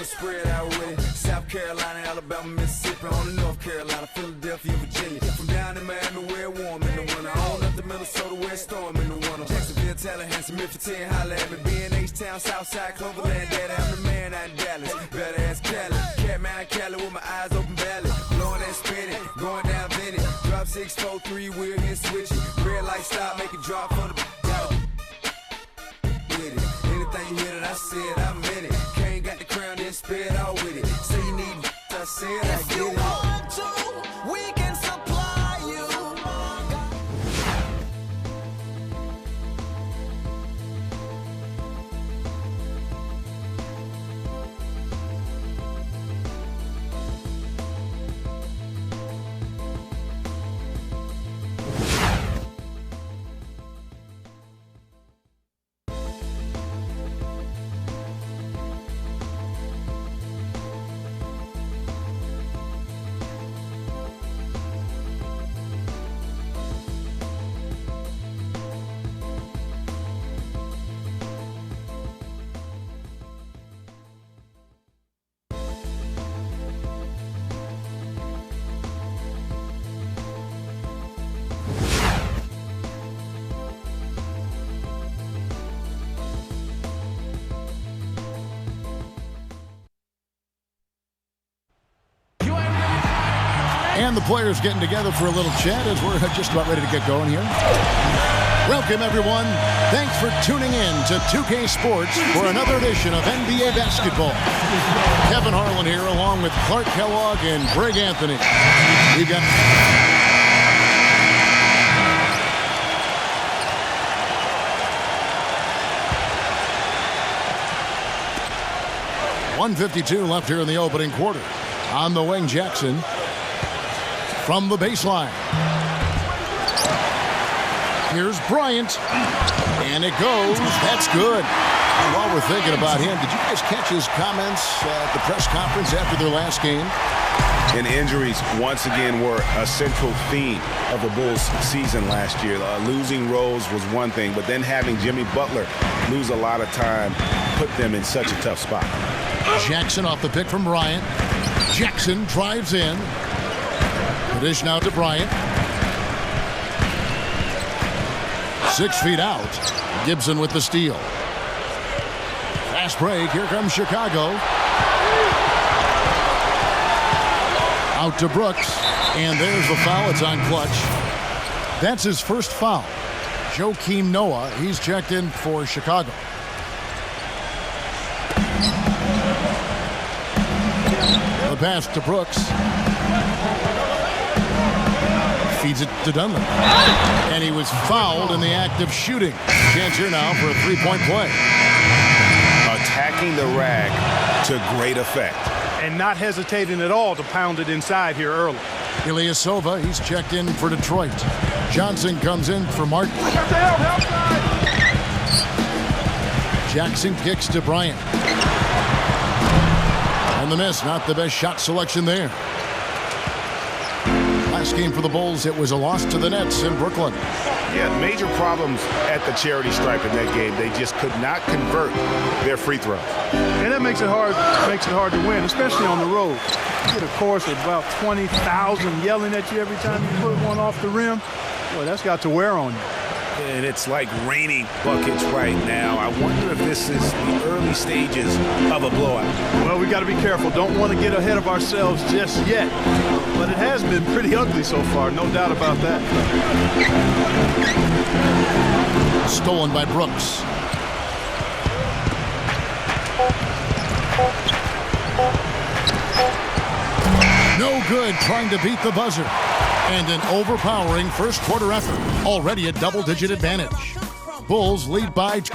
Spread out with it. South Carolina, Alabama, Mississippi, on to North Carolina, Philadelphia, Virginia. From down in Miami, where it's warm in the winter. On up to Minnesota, where it's storm in the winter. Jacksonville, Tallahassee, Memphis, 10, holla at me. B&H-Town, Southside, Cloverland, Daddy, I'm the man out in Dallas. Better ass Cali, Catman, Cali with my eyes open valley. Blowing and spinning, going down Vinny. Drop 6, 4, 3, wheel and switch it. Red light stop, make it drop for the with it. Anything you hear that I said, I meant it. Can't got the crown, then spit out with it. Say you need I said I get it. If you want to, we can supply you. And the players getting together for a little chat as we're just about ready to get going here. Welcome, everyone. Thanks for tuning in to 2K Sports for another edition of NBA basketball. Kevin Harlan here along with Clark Kellogg and Greg Anthony. We got... .152 left here in the opening quarter. On the wing, Jackson. From the baseline. Here's Bryant. And it goes. That's good. And while we're thinking about him, did you guys catch his comments at the press conference after their last game? And injuries, once again, were a central theme of the Bulls' season last year. Losing Rose was one thing, but then having Jimmy Butler lose a lot of time put them in such a tough spot. Jackson off the pick from Bryant. Jackson drives in. The dish now to Bryant. 6 feet out. Gibson with the steal. Fast break. Here comes Chicago. Out to Brooks. And there's the foul. It's on Clutch. That's his first foul. Joakim Noah. He's checked in for Chicago. The pass to Brooks. Feeds it to Dunlap. And he was fouled in the act of shooting. Chance here now for a three-point play. Attacking the rag to great effect. And not hesitating at all to pound it inside here early. Ilyasova, he's checked in for Detroit. Johnson comes in for Martin. Jackson kicks to Bryant. And the miss, not the best shot selection there. Last game for the Bulls, it was a loss to the Nets in Brooklyn. Yeah, major problems at the charity stripe in that game. They just could not convert their free throws. And that makes it hard to win, especially on the road. You get a chorus of about 20,000 yelling at you every time you put one off the rim. Boy, that's got to wear on you. And it's like raining buckets right now. I wonder if this is the early stages of a blowout. Well, we got to be careful. Don't want to get ahead of ourselves just yet. But it has been pretty ugly so far, no doubt about that. Stolen by Brooks. No good trying to beat the buzzer. And an overpowering first quarter effort. Already a double-digit advantage. Bulls lead by... The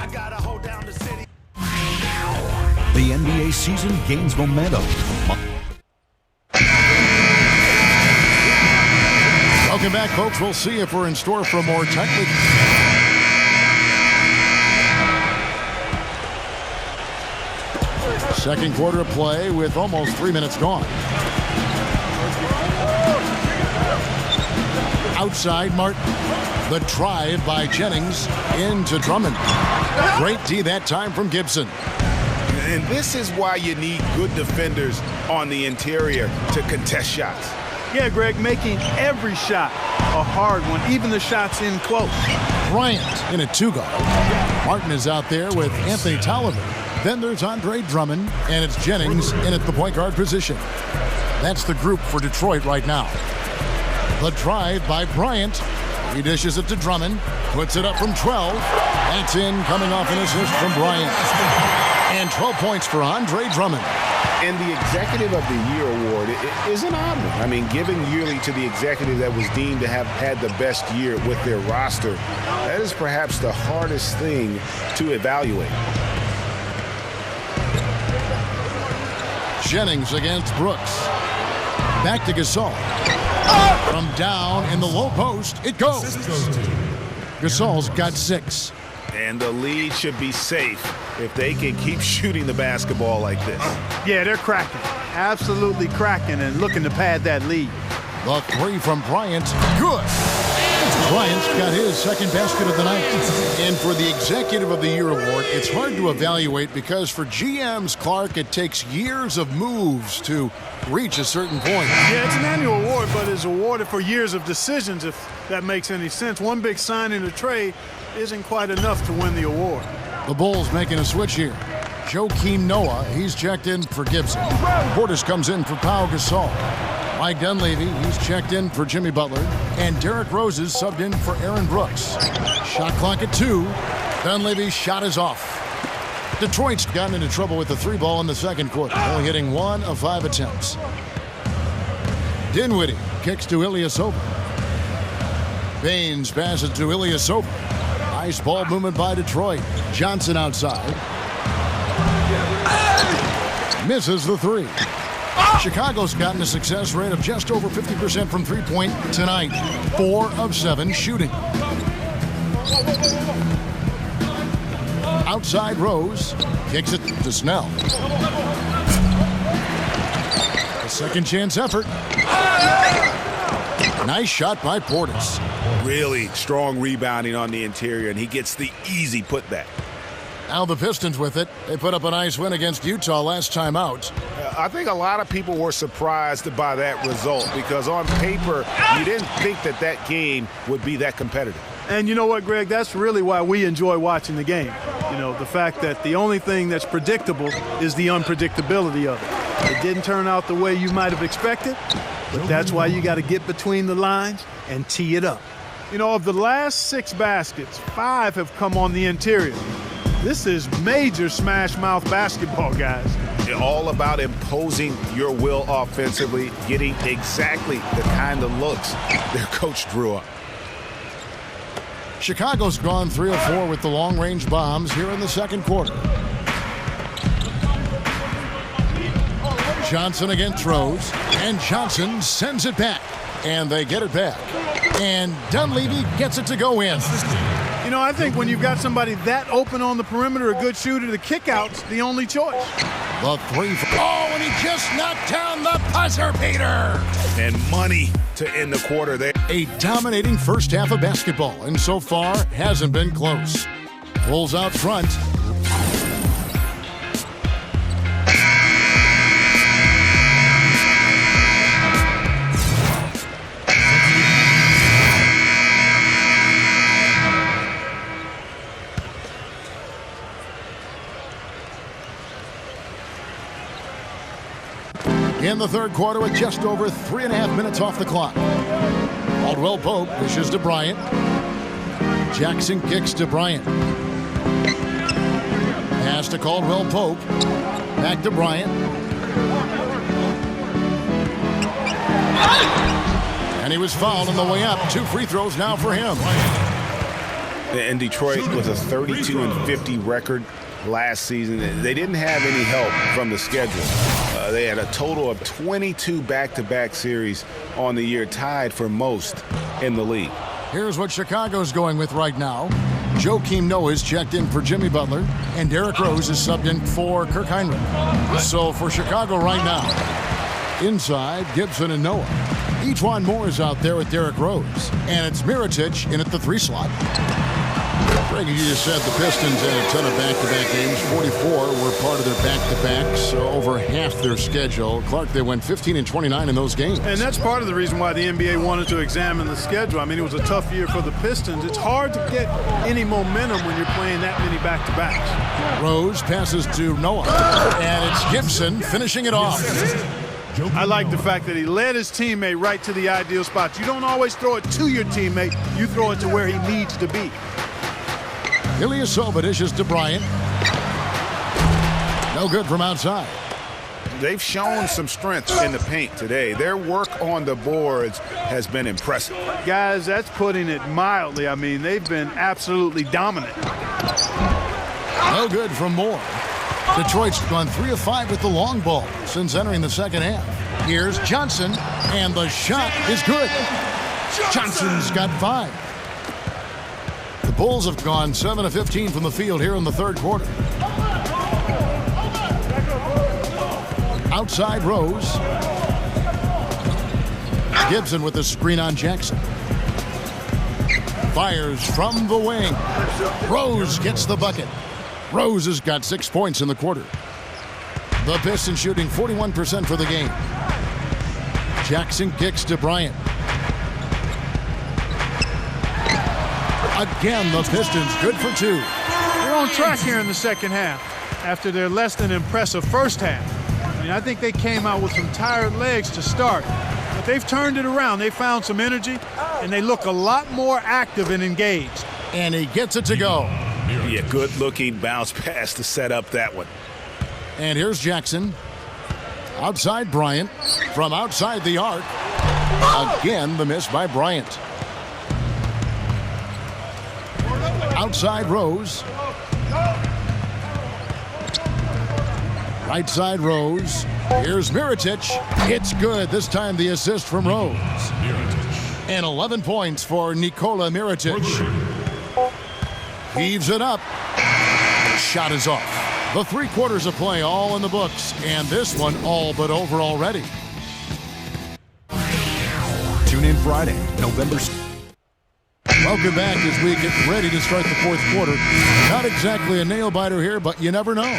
NBA season gains momentum. Welcome back, folks. We'll see if we're in store for a more tightly... Second quarter of play with almost 3 minutes gone. Outside Martin. The drive by Jennings into Drummond. Great D that time from Gibson. And this is why you need good defenders on the interior to contest shots. Yeah, Greg, making every shot a hard one, even the shots in close. Bryant in a two-guard. Martin is out there with Anthony Tolliver. Then there's Andre Drummond, and it's Jennings in at the point guard position. That's the group for Detroit right now. The drive by Bryant. He dishes it to Drummond, puts it up from 12. That's in, coming off an assist from Bryant. And 12 points for Andre Drummond. And the Executive of the Year award is an odd one. I mean, given yearly to the executive that was deemed to have had the best year with their roster, that is perhaps the hardest thing to evaluate. Jennings against Brooks. Back to Gasol. From down in the low post, it goes. Gasol's got 6. And the lead should be safe if they can keep shooting the basketball like this. Yeah, they're cracking. Absolutely cracking and looking to pad that lead. The 3 from Bryant. Good. Bryant's got his second basket of the night. And for the Executive of the Year award, it's hard to evaluate because for GMs, Clark, it takes years of moves to reach a certain point. Yeah, it's an annual award, but it's awarded for years of decisions, if that makes any sense. One big signing or trade isn't quite enough to win the award. The Bulls making a switch here. Joakim Noah, he's checked in for Gibson. Portis comes in for Pau Gasol. Mike Dunleavy, he's checked in for Jimmy Butler. And Derrick Rose is subbed in for Aaron Brooks. Shot clock at 2. Dunleavy's shot is off. Detroit's gotten into trouble with the 3-ball in the second quarter, only hitting 1 of 5 attempts. Dinwiddie kicks to Ilyasova. Baines passes to Ilyasova. Nice ball movement by Detroit. Johnson outside. Misses the 3. Chicago's gotten a success rate of just over 50% from three-point tonight. 4 of 7 shooting. Outside Rose. Kicks it to Snell. A second chance effort. Nice shot by Portis. Really strong rebounding on the interior, and he gets the easy putback. Now the Pistons with it. They put up a nice win against Utah last time out. I think a lot of people were surprised by that result because on paper, you didn't think that that game would be that competitive. And you know what, Greg? That's really why we enjoy watching the game. You know, the fact that the only thing that's predictable is the unpredictability of it. It didn't turn out the way you might have expected, but that's why you got to get between the lines and tee it up. You know, of the last 6 baskets, 5 have come on the interior. This is major smash mouth basketball, guys. All about imposing your will offensively, getting exactly the kind of looks their coach drew up. Chicago's gone 3 of 4 with the long-range bombs here in the second quarter. Johnson against Rose, and Johnson sends it back, and they get it back. And Dunleavy gets it to go in. You know, I think when you've got somebody that open on the perimeter, a good shooter, the kick-out's the only choice. The 3. Oh, and he just knocked down the buzzer beater. And money to end the quarter there. A dominating first half of basketball, and so far hasn't been close. Bulls out front. In the third quarter with just over 3.5 minutes off the clock. Caldwell Pope dishes to Bryant. Jackson kicks to Bryant. Pass to Caldwell Pope. Back to Bryant. And he was fouled on the way up. 2 free throws now for him. And Detroit with a 32-50 record last season. They didn't have any help from the schedule. They had a total of 22 back-to-back series on the year, tied for most in the league. Here's what Chicago's going with right now. Joakim Noah is checked in for Jimmy Butler, and Derrick Rose is subbed in for Kirk Heinrich. So for Chicago right now, inside, Gibson and Noah. Antoine Moore is out there with Derrick Rose, and it's Mirotic in at the 3 slot. Greg, as you just said, the Pistons had a ton of back-to-back games. 44 were part of their back-to-backs, over half their schedule. Clark, they went 15 and 29 in those games. And that's part of the reason why the NBA wanted to examine the schedule. I mean, it was a tough year for the Pistons. It's hard to get any momentum when you're playing that many back-to-backs. Rose passes to Noah, and it's Gibson finishing it off. I like the fact that he led his teammate right to the ideal spot. You don't always throw it to your teammate. You throw it to where he needs to be. Ilyasova dishes to Bryant. No good from outside. They've shown some strength in the paint today. Their work on the boards has been impressive. Guys, that's putting it mildly. I mean, they've been absolutely dominant. No good from Moore. Detroit's gone 3 of 5 with the long ball since entering the second half. Here's Johnson, and the shot is good. Johnson's got 5. The Bulls have gone 7 of 15 from the field here in the third quarter. Outside Rose. Gibson with the screen on Jackson. Fires from the wing. Rose gets the bucket. Rose has got 6 points in the quarter. The Pistons shooting 41% for the game. Jackson kicks to Bryant. Again, the Pistons good for 2. They're on track here in the second half after their less than impressive first half. I mean, I think they came out with some tired legs to start, but they've turned it around. They found some energy, and they look a lot more active and engaged. And he gets it to go. Yeah, good-looking bounce pass to set up that one. And here's Jackson. Outside Bryant. From outside the arc. Again, the miss by Bryant. Outside Rose. Right side Rose. Here's Mirotic. It's good. This time the assist from Rose. And 11 points for Nikola Mirotic. Heaves it up. Shot is off. The 3 quarters of play all in the books, and this one all but over already. Tune in Friday, November 6th. Welcome back as we get ready to start the fourth quarter. Not exactly a nail-biter here, but you never know.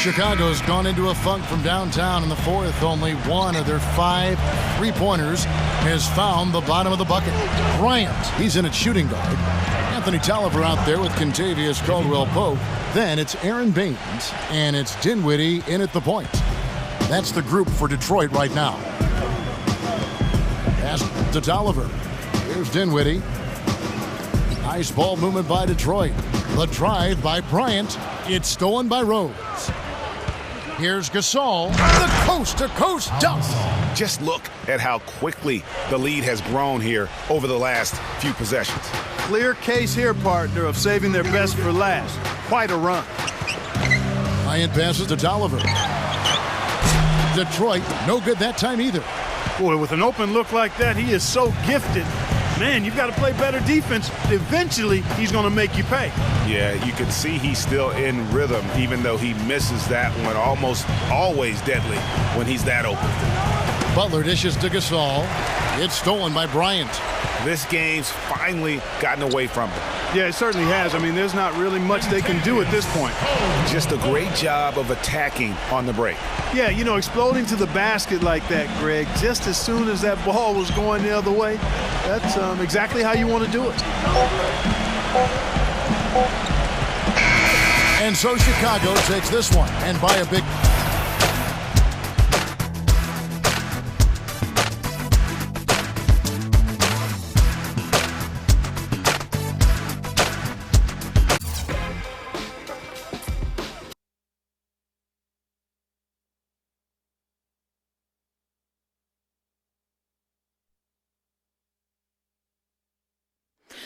Chicago's gone into a funk from downtown in the fourth. Only 1 of their 5 3-pointers has found the bottom of the bucket. Bryant, he's in at shooting guard. Anthony Tolliver out there with Contavious Caldwell-Pope. Then it's Aaron Baines, and it's Dinwiddie in at the point. That's the group for Detroit right now. Pass to Tolliver. Here's Dinwiddie. Nice ball movement by Detroit. The drive by Bryant. It's stolen by Rose. Here's Gasol. The coast-to-coast dunk. Just look at how quickly the lead has grown here over the last few possessions. Clear case here, partner, of saving their best for last. Quite a run. Bryant passes to Tolliver. Detroit, no good that time either. Boy, with an open look like that, he is so gifted. Man, you've got to play better defense. Eventually, he's going to make you pay. Yeah, you can see he's still in rhythm, even though he misses that one almost always deadly when he's that open. Butler dishes to Gasol. It's stolen by Bryant. This game's finally gotten away from him. Yeah, it certainly has. I mean, there's not really much they can do at this point. Just a great job of attacking on the break. Yeah, you know, exploding to the basket like that, Greg, just as soon as that ball was going the other way, that's exactly how you want to do it. And so Chicago takes this one, and by a big...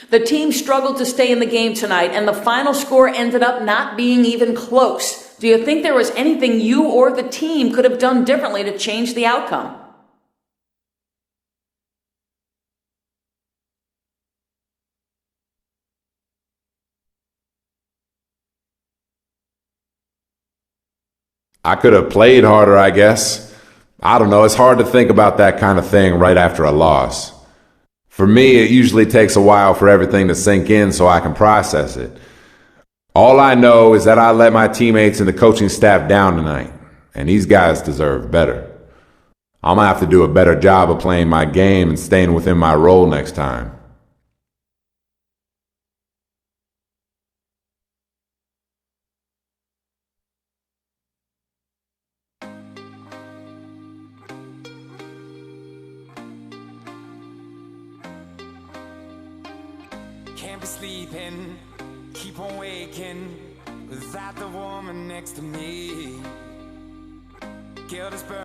The team struggled to stay in the game tonight, and the final score ended up not being even close. Do you think there was anything you or the team could have done differently to change the outcome? I could have played harder, I guess. I don't know. It's hard to think about that kind of thing right after a loss. For me, it usually takes a while for everything to sink in so I can process it. All I know is that I let my teammates and the coaching staff down tonight, and these guys deserve better. I'm going to have to do a better job of playing my game and staying within my role next time. Can't be sleeping, keep on waking without the woman next to me. Guilt is burning.